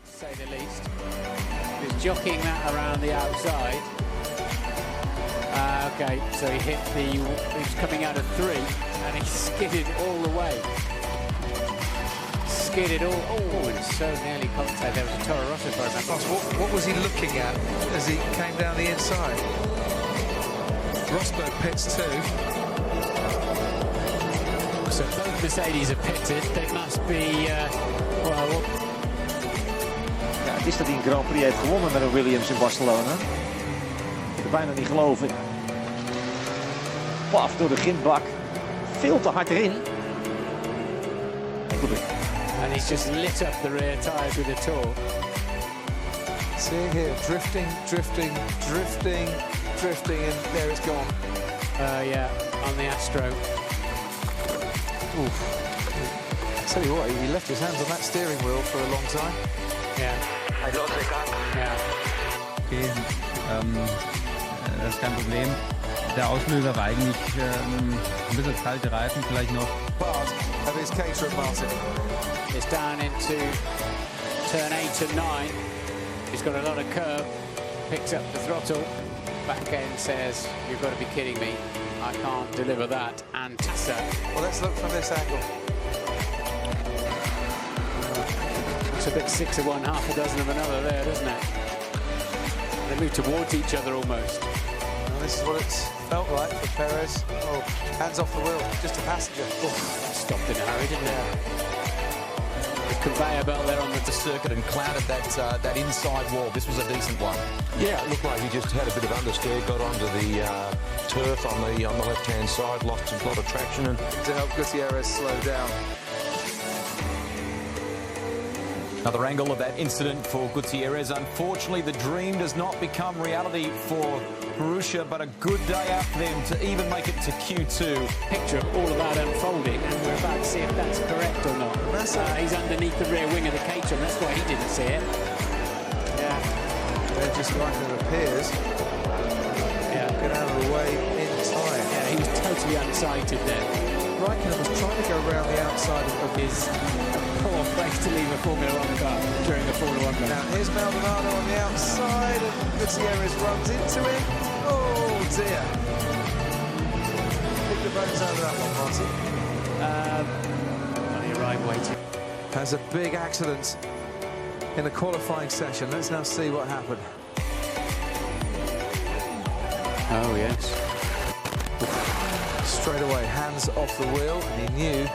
to say the least. He was jockeying that around the outside. Okay, so he was coming out of 3 and he skidded all the way. Skidded all, and so nearly contact. There was a Toro Rosso, if I remember. What was he looking at as he came down the inside? Rosberg pits too. So both Mercedes are pitted. They must be, well... Ja, het is dat hij een Grand Prix heeft gewonnen met een Williams in Barcelona. Ik kan bijna niet geloven. Paf door de grindbak. Veel te hard erin. And he's just lit up the rear tyres with a tour. See here, drifting, and there it's gone. Yeah, on the Astro. Oof. Tell you what, he left his hands on that steering wheel for a long time. Yeah. Yeah. Okay, das ist kein Problem. Der Auslöser war eigentlich ein bisschen kalte Reifen, vielleicht noch. Part of his Caterham, Martin. It's down into turn 8 and 9. He's got a lot of curve. Picks up the throttle. Back end says, "You've got to be kidding me. I can't deliver that." And Tassa. Well, let's look from this angle. It's a bit 6 of one, half a dozen of another there, doesn't it? They move towards each other almost. Well, this is what it's felt like for Perez. Oh, hands off the wheel, just a passenger. Oh, stopped in a hurry, didn't it? The conveyor belt there on the circuit and clouded that inside wall. This was a decent one. Yeah, it looked like he just had a bit of understeer, got onto the turf on the left-hand side, lost a lot of traction, and to help Gutierrez slow down. Another angle of that incident for Gutierrez. Unfortunately, the dream does not become reality for Borussia, but a good day out for them to even make it to Q2. Picture of all of that unfolding, and we're about to see if that's correct or not. He's underneath the rear wing of the Caterham, that's why he didn't see it. Yeah. They're just like it appears. Yeah. Get out of the way in time. Yeah, he was totally unsighted there. Raikkonen was trying to go around the outside of His poor place to leave a Formula 1 car during the Formula 1 race. Now here's Maldonado on the outside, and Gutierrez runs into him. Oh dear. Pick the bones out of that one, Martin. On the right waiting. Has a big accident in the qualifying session. Let's now see what happened. Oh, yes. Straight away, hands off the wheel, and he knew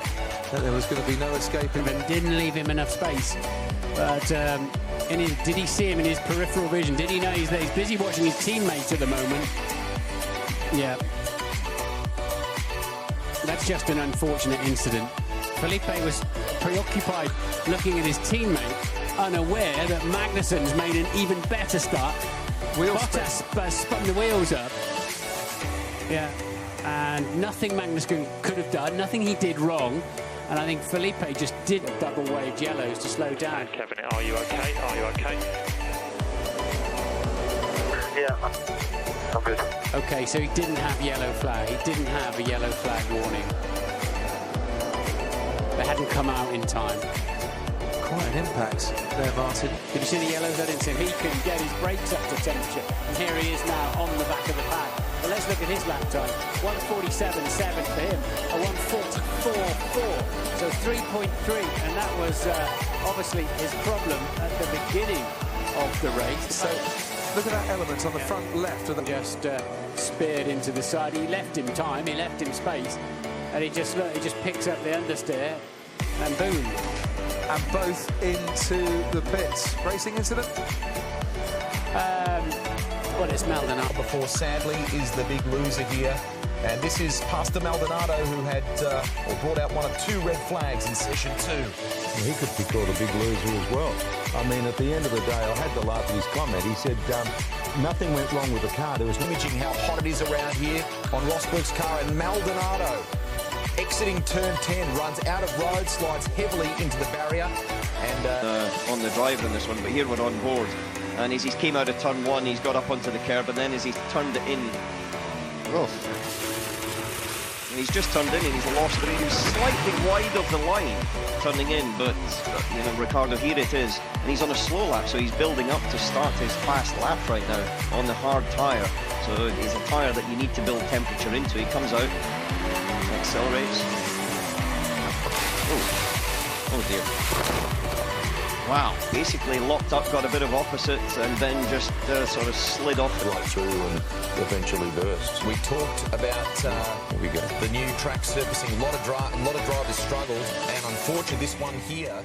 that there was going to be no escaping. And didn't leave him enough space. But did he see him in his peripheral vision? Did he know he's there? He's busy watching his teammates at the moment. Yeah. That's just an unfortunate incident. Felipe was preoccupied looking at his teammate, unaware that Magnussen's made an even better start. Bottas spun the wheels up. Yeah. And nothing Magnussen could have done, nothing he did wrong. And I think Felipe just didn't double-wave yellows to slow down. Kevin, are you okay? Are you okay? Yeah, I'm good. Okay, so he didn't have yellow flag. He didn't have a yellow flag warning. They hadn't come out in time. Quite an impact there, Martin. Did you see the yellows? I didn't see him. He can get his brakes up to temperature. And here he is now on the back of the pack. But let's look at his lap time. 1:47.7 for him. A 1:44.4. So 3.3. And that was obviously his problem at the beginning of the race. So look at that element on the front left of the... Just speared into the side. He left him time. He left him space. And he just picks up the understeer. And boom. And both into the pits. Racing incident? Well, it's Maldonado. Before, sadly, is the big loser here. And this is Pastor Maldonado, who had brought out one of 2 red flags in session 2. well, he could be called a big loser as well. I mean, at the end of the day, I had to laugh at his comment. He said nothing went wrong with the car. There was Imaging how hot it is around here on Rosberg's car, and Maldonado exiting turn 10, runs out of road, slides heavily into the barrier, and on the drive in this one, but here we're on board, and as he came out of turn 1, he's got up onto the curb, and then as he turned it in, he's just turned in and he's lost the lead. He's slightly wide of the line turning in, but you know, Ricardo, here it is, and he's on a slow lap, so he's building up to start his fast lap right now on the hard tyre. So it's a tyre that you need to build temperature into. He comes out, accelerates. Oh dear. Wow. Basically locked up, got a bit of opposite, and then just sort of slid off Right through and eventually burst. We talked about the new track surfacing. A lot of drivers struggled, and unfortunately this one here